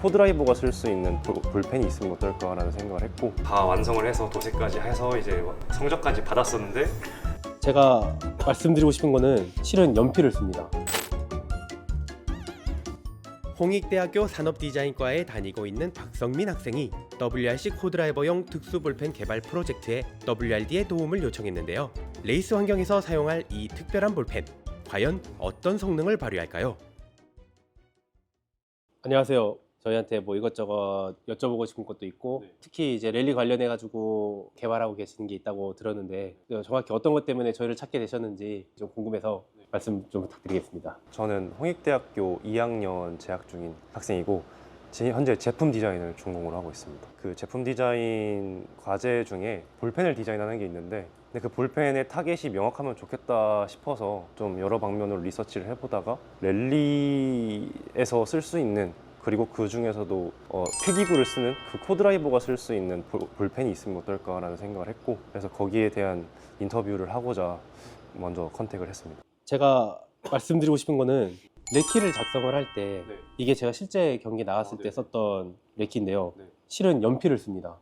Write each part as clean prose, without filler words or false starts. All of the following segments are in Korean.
코드라이버가 쓸 수 있는 볼펜이 있으면 어떨까라는 생각을 했고, 다 완성을 해서 도색까지 해서 이제 성적까지 받았었는데, 제가 말씀드리고 싶은 거는 실은 연필을 씁니다. 홍익대학교 산업디자인과에 다니고 있는 박성민 학생이 WRC 코드라이버용 특수 볼펜 개발 프로젝트에 WRD의 도움을 요청했는데요. 레이스 환경에서 사용할 이 특별한 볼펜, 과연 어떤 성능을 발휘할까요? 안녕하세요. 저희한테 뭐 이것저것 여쭤보고 싶은 것도 있고, 특히 이제 랠리 관련해 가지고 개발하고 계시는 게 있다고 들었는데, 정확히 어떤 것 때문에 저희를 찾게 되셨는지 좀 궁금해서 말씀 좀 부탁드리겠습니다. 저는 홍익대학교 2학년 재학 중인 학생이고, 현재 제품 디자인을 전공으로 하고 있습니다. 그 제품 디자인 과제 중에 볼펜을 디자인하는 게 있는데, 근데 그 볼펜의 타겟이 명확하면 좋겠다 싶어서 좀 여러 방면으로 리서치를 해보다가 랠리에서 쓸 수 있는, 그리고 그 중에서도 필기구를 쓰는 그 코드라이버가 쓸 수 있는 볼펜이 있으면 어떨까라는 생각을 했고, 그래서 거기에 대한 인터뷰를 하고자 먼저 컨택을 했습니다. 제가 말씀드리고 싶은 거는 레키를 작성을 할 때 이게 제가 실제 경기 나갔을 때 썼던 레키인데요. 실은 연필을 씁니다.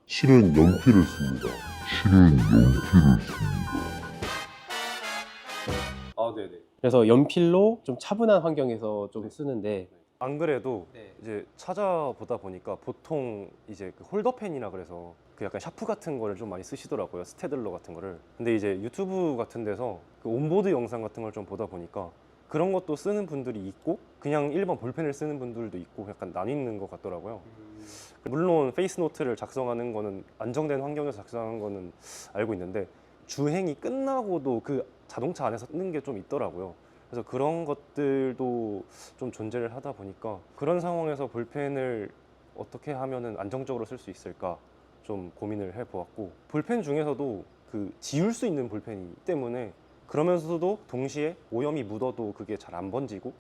아, 네네. 그래서 연필로 좀 차분한 환경에서 좀 쓰는데, 안 그래도 이제 찾아보다 보니까 보통 이제 그 홀더펜이라 그래서 그 약간 샤프 같은 거를 좀 많이 쓰시더라고요. 스테들러 같은 거를. 근데 이제 유튜브 같은 데서 그 온보드 영상 같은 걸 좀 보다 보니까 그런 것도 쓰는 분들이 있고, 그냥 일반 볼펜을 쓰는 분들도 있고, 약간 나뉘는 것 같더라고요. 물론 페이스노트를 작성하는 거는 안정된 환경에서 작성하는 거는 알고 있는데, 주행이 끝나고도 그 자동차 안에서 쓰는 게 좀 있더라고요. 그래서 그런 것들도 좀 존재를 하다 보니까 그런 상황에서 볼펜을 어떻게 하면은 안정적으로 쓸 수 있을까 좀 고민을 해보았고, 볼펜 중에서도 그 지울 수 있는 볼펜이 있기 때문에, 그러면서도 동시에 오염이 묻어도 그게 잘 안 번지고,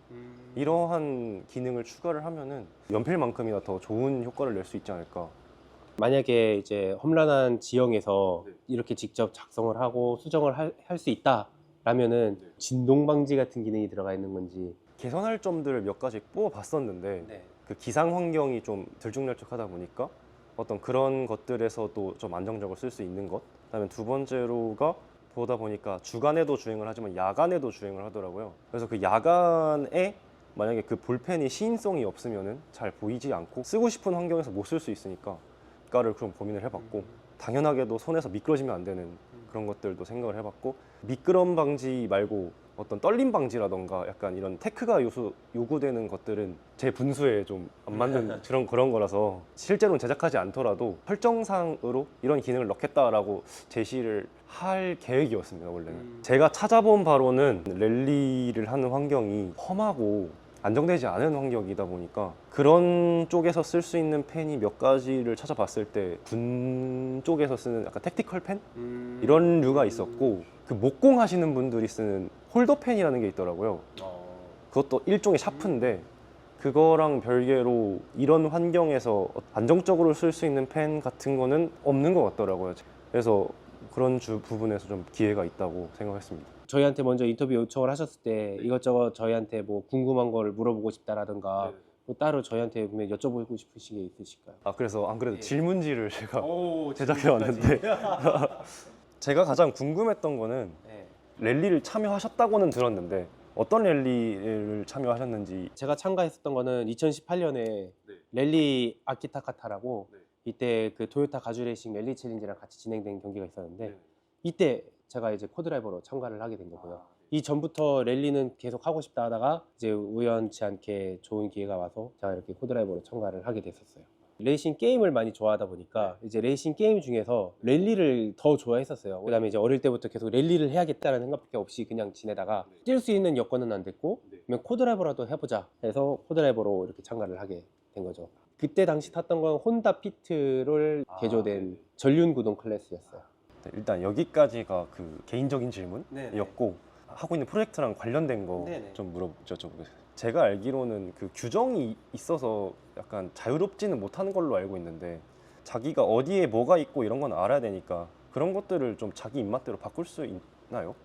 이러한 기능을 추가를 하면은 연필만큼이나 더 좋은 효과를 낼 수 있지 않을까. 만약에 이제 험난한 지형에서 이렇게 직접 작성을 하고 수정을 할 수 있다라면은 진동 방지 같은 기능이 들어가 있는 건지. 개선할 점들을 몇 가지 뽑아봤었는데, 그 기상 환경이 좀 들쭉날쭉하다 보니까 어떤 그런 것들에서도 좀 안정적으로 쓸 수 있는 것. 그다음에 두 번째로가 보다 보니까 주간에도 주행을 하지만 야간에도 주행을 하더라고요. 그래서 그 야간에 만약에 그 볼펜이 시인성이 없으면은 잘 보이지 않고 쓰고 싶은 환경에서 못 쓸 수 있으니까, 가를 그럼 고민을 해봤고, 당연하게도 손에서 미끄러지면 안 되는 그런 것들도 생각을 해봤고, 미끄럼 방지 말고 어떤 떨림 방지라던가 약간 이런 테크가 요구되는 것들은 제 분수에 좀 안 맞는 그런 거라서 실제로는 제작하지 않더라도 설정상으로 이런 기능을 넣겠다라고 제시를 할 계획이었습니다, 원래는. 제가 찾아본 바로는 랠리를 하는 환경이 험하고 안정되지 않은 환경이다 보니까 그런 쪽에서 쓸 수 있는 펜이 몇 가지를 찾아봤을 때 군 쪽에서 쓰는 약간 택티컬 펜? 이런 류가 있었고, 그 목공 하시는 분들이 쓰는 홀더 펜이라는 게 있더라고요. 그것도 일종의 샤프인데, 그거랑 별개로 이런 환경에서 안정적으로 쓸 수 있는 펜 같은 거는 없는 것 같더라고요. 그래서 그런 부분에서 좀 기회가 있다고 생각했습니다. 저희한테 먼저 인터뷰 요청을 하셨을 때 이것저것 저희한테 뭐 궁금한 걸 물어보고 싶다라든가 뭐 따로 저희한테 분명히 여쭤보고 싶으신 게 있으실까요? 아, 그래서 안 그래도 질문지를 제가 제작해 왔는데 제가 가장 궁금했던 거는, 랠리를 참여하셨다고는 들었는데 어떤 랠리를 참여하셨는지. 제가 참가했었던 거는 2018년에 랠리 아키타카타라고, 이때 그 토요타 가주레이싱 랠리 챌린지랑 같이 진행된 경기가 있었는데, 이때 제가 이제 코드라이버로 참가를 하게 된 거고요. 이 전부터 랠리는 계속 하고 싶다 하다가 이제 우연치 않게 좋은 기회가 와서 제가 이렇게 코드라이버로 참가를 하게 됐었어요. 레이싱 게임을 많이 좋아하다 보니까 이제 레이싱 게임 중에서 랠리를 더 좋아했었어요. 그다음에 이제 어릴 때부터 계속 랠리를 해야겠다는 생각밖에 없이 그냥 지내다가 뛸 수 있는 여건은 안 됐고, 그러면 코드라이버라도 해보자 해서 코드라이버로 이렇게 참가를 하게 된 거죠. 그때 당시 탔던 건 혼다 피트를 개조된 전륜 구동 클래스였어요. 일단 여기까지가 그 개인적인 질문이었고, 하고 있는 프로젝트랑 관련된 거 좀 여쭤보겠습니다. 제가 알기로는 그 규정이 있어서 약간 자유롭지는 못하는 걸로 알고 있는데, 자기가 어디에 뭐가 있고 이런 건 알아야 되니까 그런 것들을 좀 자기 입맛대로 바꿀 수 있나요?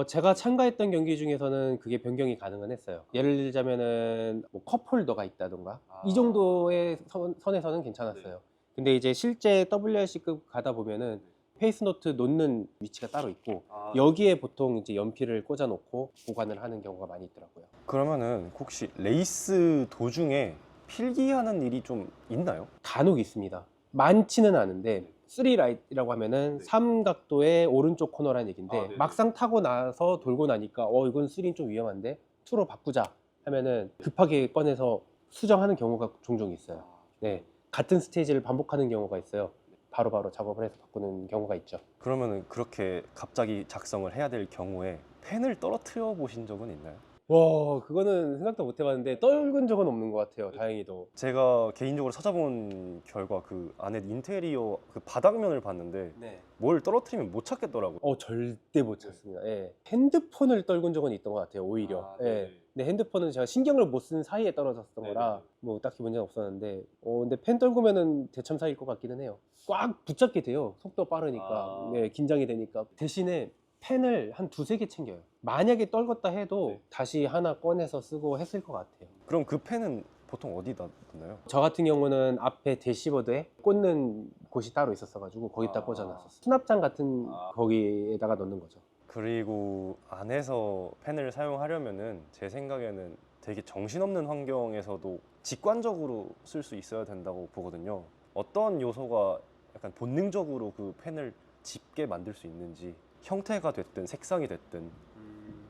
제가 참가했던 경기 중에서는 그게 변경이 가능은 했어요. 예를 들자면은 뭐 컵홀더가 있다던가 이 정도의 선에서는 괜찮았어요. 근데 이제 실제 WRC급 가다 보면은 페이스노트 놓는 위치가 따로 있고 여기에 보통 이제 연필을 꽂아 놓고 보관을 하는 경우가 많이 있더라고요. 그러면은 혹시 레이스 도중에 필기하는 일이 좀 있나요? 간혹 있습니다. 많지는 않은데 3라이트라고 하면은 삼각도의 오른쪽 코너라는 얘기인데 막상 타고 나서 돌고 나니까 이건 3는 좀 위험한데 2로 바꾸자 하면은 급하게 꺼내서 수정하는 경우가 종종 있어요. 네, 같은 스테이지를 반복하는 경우가 있어요. 바로바로 작업을 해서 바꾸는 경우가 있죠. 그러면은 그렇게 갑자기 작성을 해야 될 경우에 펜을 떨어뜨려 보신 적은 있나요? 와, 그거는 생각도 못 해봤는데 떨군 적은 없는 것 같아요. 다행히도. 제가 개인적으로 찾아본 결과 그 안에 인테리어 그 바닥면을 봤는데 네. 뭘 떨어뜨리면 못 찾겠더라고요. 절대 못 찾습니다. 예. 핸드폰을 떨군 적은 있던 것 같아요, 오히려. 예. 근데 핸드폰은 제가 신경을 못 쓴 사이에 떨어졌던 거라 뭐 딱히 문제는 없었는데 근데 펜 떨구면은 대참사일 것 같기는 해요. 꽉 붙잡게 돼요. 속도 빠르니까. 네, 긴장이 되니까. 대신에 펜을 한 두세 개 챙겨요. 만약에 떨궜다 해도 다시 하나 꺼내서 쓰고 했을 것 같아요. 그럼 그 펜은 보통 어디다 넣나요? 저 같은 경우는 앞에 대시보드에 꽂는 곳이 따로 있었어가지고 거기다 꽂아놨었어요. 수납장 같은 거기에다가 넣는 거죠. 그리고 안에서 펜을 사용하려면은 제 생각에는 되게 정신없는 환경에서도 직관적으로 쓸 수 있어야 된다고 보거든요. 어떤 요소가 약간 본능적으로 그 펜을 짚게 만들 수 있는지, 형태가 됐든 색상이 됐든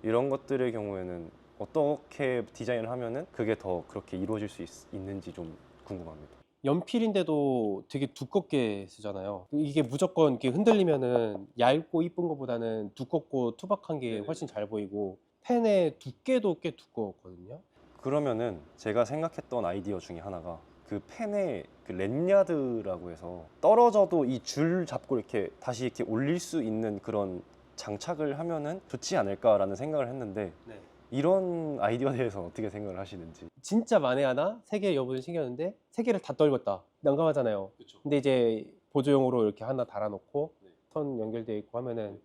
이런 것들의 경우에는 어떻게 디자인을 하면은 그게 더 그렇게 이루어질 수 있는지 좀 궁금합니다. 연필인데도 되게 두껍게 쓰잖아요. 이게 무조건 이렇게 흔들리면은 얇고 이쁜 것보다는 두껍고 투박한 게 훨씬 잘 보이고 펜의 두께도 꽤 두꺼웠거든요. 그러면은 제가 생각했던 아이디어 중에 하나가 그 펜에 그 랜야드라고 해서 떨어져도 이 줄 잡고 이렇게 다시 이렇게 올릴 수 있는 그런 장착을 하면은 좋지 않을까라는 생각을 했는데 이런 아이디어에 대해서 어떻게 생각을 하시는지. 진짜 만에 하나 3개 여분을 챙겼는데 3개를 다 떨궜다. 난감하잖아요. 근데 이제 보조용으로 이렇게 하나 달아놓고 선 연결되어 있고 하면은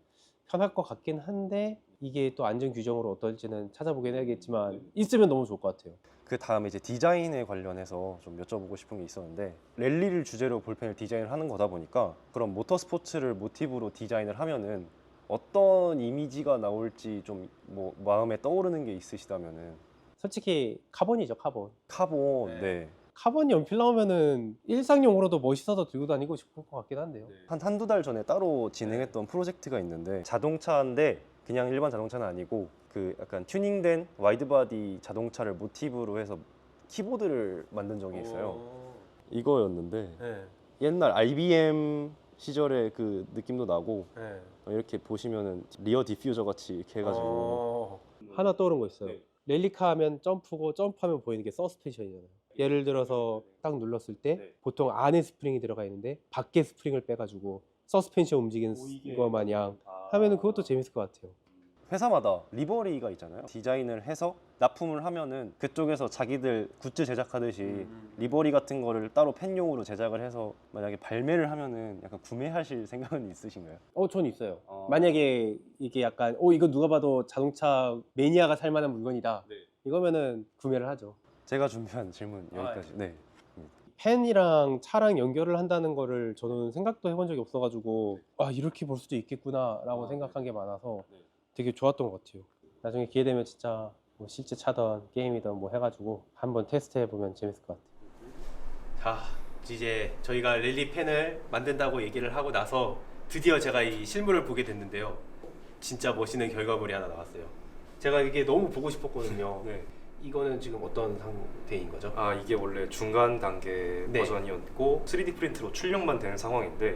편할 것 같긴 한데 이게 또 안전 규정으로 어떨지는 찾아보긴 해야겠지만 있으면 너무 좋을 것 같아요. 그 다음에 이제 디자인에 관련해서 좀 여쭤보고 싶은 게 있었는데 랠리를 주제로 볼펜을 디자인을 하는 거다 보니까 그런 모터스포츠를 모티브로 디자인을 하면은 어떤 이미지가 나올지 좀 뭐 마음에 떠오르는 게 있으시다면은. 솔직히 카본이죠, 카본. 카본. 네. 카본 연필 나오면은 일상용으로도 멋있어서 들고 다니고 싶을 것 같긴 한데요. 한두 달 전에 따로 진행했던 프로젝트가 있는데 자동차인데 그냥 일반 자동차는 아니고 그 약간 튜닝된 와이드바디 자동차를 모티브로 해서 키보드를 만든 적이 있어요. 이거였는데 옛날 IBM 시절의 그 느낌도 나고 이렇게 보시면은 리어 디퓨저 같이 이렇게 해가지고 하나 떠오른 거 있어요. 랠리카 하면 점프고 점프하면 보이는 게 서스펜션이잖아요. 예를 들어서 딱 눌렀을 때 보통 안에 스프링이 들어가 있는데 밖에 스프링을 빼가지고 서스펜션 움직이는 거 마냥 하면은 그것도 재밌을 것 같아요. 회사마다 리버리가 있잖아요. 디자인을 해서 납품을 하면은 그쪽에서 자기들 굿즈 제작하듯이 리버리 같은 거를 따로 펜용으로 제작을 해서 만약에 발매를 하면은 약간 구매하실 생각은 있으신가요? 전 있어요. 만약에 이게 약간 이거 누가 봐도 자동차 매니아가 살 만한 물건이다. 이거면은 구매를 하죠. 제가 준비한 질문 여기까지. 네. 펜이랑 차랑 연결을 한다는 거를 저는 생각도 해본 적이 없어가지고 이렇게 볼 수도 있겠구나 라고 생각한 게 많아서 되게 좋았던 것 같아요. 나중에 기회 되면 진짜 뭐 실제 차던 게임이든 뭐 해가지고 한번 테스트 해보면 재밌을 것 같아요. 자, 이제 저희가 랠리 펜을 만든다고 얘기를 하고 나서 드디어 제가 이 실물을 보게 됐는데요. 진짜 멋있는 결과물이 하나 나왔어요. 제가 이게 너무 보고 싶었거든요. 이거는 지금 어떤 상태인 거죠? 이게 원래 중간 단계 버전이었고 3D 프린트로 출력만 되는 상황인데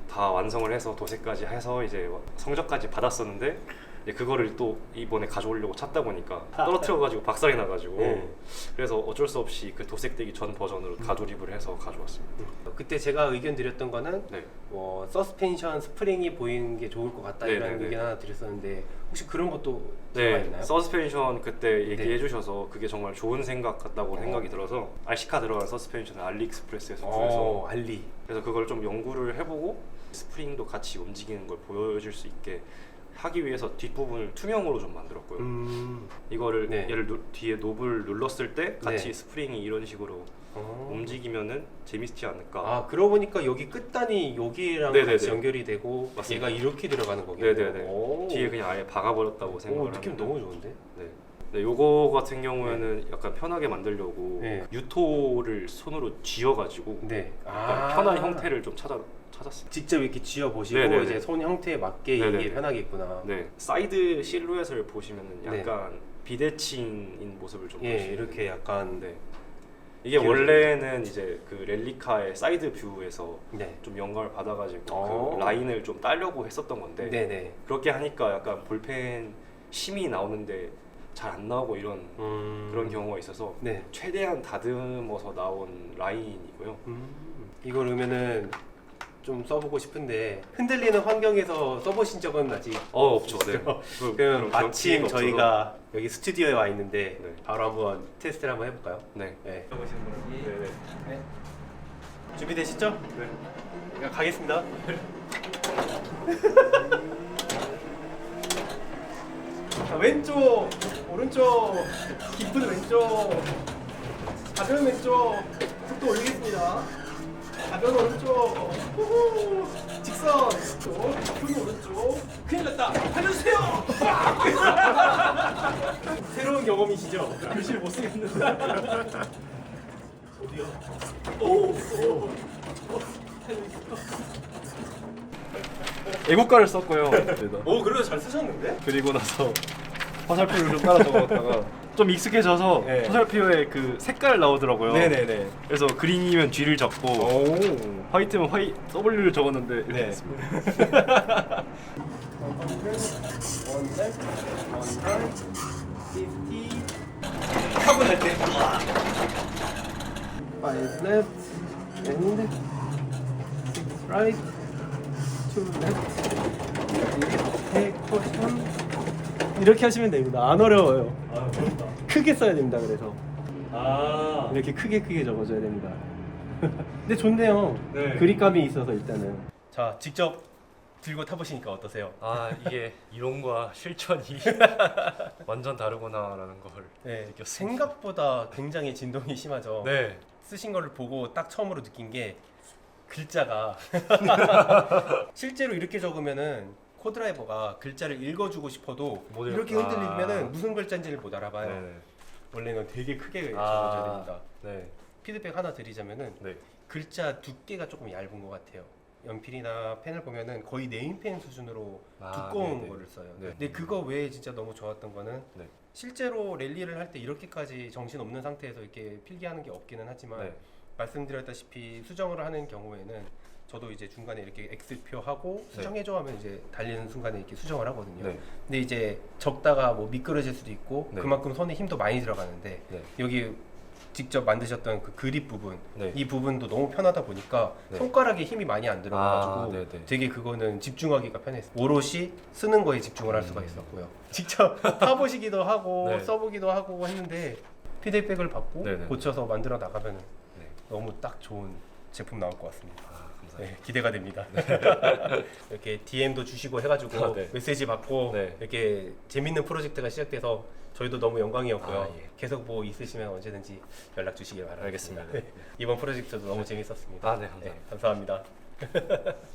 다 완성을 해서 도색까지 해서 이제 성적까지 받았었는데 이제 그거를 또 이번에 가져오려고 찾다 보니까 떨어뜨려가지고 박살이 나가지고 그래서 어쩔 수 없이 그 도색되기 전 버전으로 가조립을 해서 가져왔습니다. 그때 제가 의견 드렸던 거는 서스펜션 스프링이 보이는 게 좋을 것 같다 이런 의견 하나 드렸었는데 혹시 그런 것도 들어가 있나요? 서스펜션 그때 얘기해 주셔서 그게 정말 좋은 생각 같다고 생각이 들어서 RC카 들어간 서스펜션을 알리익스프레스에서 구해서 알리. 그래서 그걸 좀 연구를 해보고 스프링도 같이 움직이는 걸 보여줄 수 있게 하기 위해서 뒷부분을 투명으로 좀 만들었고요. 이거를 네. 얘를 뒤에 노브를 눌렀을 때 같이 네. 스프링이 이런 식으로 움직이면은 재밌지 않을까. 아, 그러고 보니까 여기 끝단이 여기랑 네네네. 같이 연결이 되고 맞습니다. 얘가 이렇게 들어가는 거겠네요. 네네네. 오. 뒤에 그냥 아예 박아버렸다고 생각을 오, 느낌 하면은. 너무 좋은데? 네. 네, 요거 같은 경우에는 약간 편하게 만들려고 네. 유토를 손으로 쥐어가지고 네. 약간 편한 형태를 좀 찾았어요. 직접 이렇게 쥐어 보시고 네네네. 이제 손 형태에 맞게 이게 네네네. 편하겠구나. 네, 사이드 실루엣을 보시면은 네. 약간 비대칭인 모습을 좀 예, 보시면 이렇게 약간 네. 이게 기울어져 원래는 이제 그 렐리카의 사이드 뷰에서 네. 좀 영감을 받아가지고 오. 그 라인을 좀 따려고 했었던 건데 네네. 그렇게 하니까 약간 볼펜 심이 나오는데 잘 안 나오고 이런 그런 경우가 있어서 네. 최대한 다듬어서 나온 라인이고요. 이걸 그러면은 좀 써보고 싶은데 흔들리는 환경에서 써보신 적은 아직 없죠. 네. 그럼 마침 기회가 저희가 여기 스튜디오에 와 있는데 네. 바로 한번 테스트를 한번 해볼까요? 네. 네. 네네. 네. 준비되시죠? 네. 그냥 가겠습니다. 자, 왼쪽, 오른쪽, 깊은 왼쪽, 가벼운 왼쪽, 속도 올리겠습니다. 가벼운 오른쪽, 후후, 직선, 왼쪽, 깊은 오른쪽, 큰일 났다, 살려주세요! 새로운 경험이시죠? 글씨를 못 쓰겠는데. 어디요? 오! 애국가를 썼고요. 오, 그래도 잘 쓰셨는데? 그리고 나서 화살표를 좀 따라 적었다가 좀 익숙해져서 네. 화살표에 그 색깔 나오더라고요. 네네네. 그래서 그린이면 G를 적고 화이트면 W를 적었는데 이렇게 네. 됐습니다. 차분할 때. 5 left and 6 right, 2 left, take caution. 이렇게 하시면 됩니다. 안 어려워요. 아, 그렇다. 크게 써야 됩니다. 그래서 아, 이렇게 크게 적어줘야 됩니다. 근데 좋네요. 네. 그립감이 있어서 일단은. 자, 직접 들고 타보시니까 어떠세요? 아 이게 이론과 실천이 완전 다르구나라는 걸 네, 느꼈습니다. 생각보다 굉장히 진동이 심하죠. 네. 쓰신 거를 보고 딱 처음으로 느낀 게 글자가 실제로 이렇게 적으면은 코드라이버가 글자를 읽어주고 싶어도 못 이렇게 읽- 흔들리면은 무슨 글자인지를 못 알아봐요. 네네. 원래는 되게 크게 아. 적어줘야 됩니다. 네. 피드백 하나 드리자면은 네. 글자 두께가 조금 얇은 것 같아요. 연필이나 펜을 보면은 거의 네임펜 수준으로 아, 두꺼운 네네. 거를 써요. 네. 근데 그거 외에 진짜 너무 좋았던 거는 네. 실제로 랠리를 할 때 이렇게까지 정신 없는 상태에서 이렇게 필기하는 게 없기는 하지만 네. 말씀드렸다시피 수정을 하는 경우에는 저도 이제 중간에 이렇게 X표 하고 수정해줘 하면 이제 달리는 순간에 이렇게 수정을 하거든요. 네. 근데 이제 적다가 뭐 미끄러질 수도 있고 네. 그만큼 손에 힘도 많이 들어가는데 네. 여기 직접 만드셨던 그 그립 부분 네. 이 부분도 너무 편하다 보니까 네. 손가락에 힘이 많이 안 들어가가지고 아, 네네. 되게 그거는 집중하기가 편했어요. 오롯이 쓰는 거에 집중을 할 수가 있었고요. 직접 타보시기도 하고 네. 써보기도 하고 했는데 피드백을 받고 네네. 고쳐서 만들어 나가면 네. 너무 딱 좋은 제품 나올 것 같습니다. 아, 감사합니다. 네, 기대가 됩니다. 이렇게 DM도 주시고 해가지고 아, 네. 메시지 받고 네. 이렇게 재밌는 프로젝트가 시작돼서 저희도 너무 영광이었고요. 아, 예. 계속 뭐 있으시면 언제든지 연락 주시길 바랍니다. 알겠습니다. 이번 프로젝트도 너무 재밌었습니다. 아, 네, 감사합니다. 감사합니다.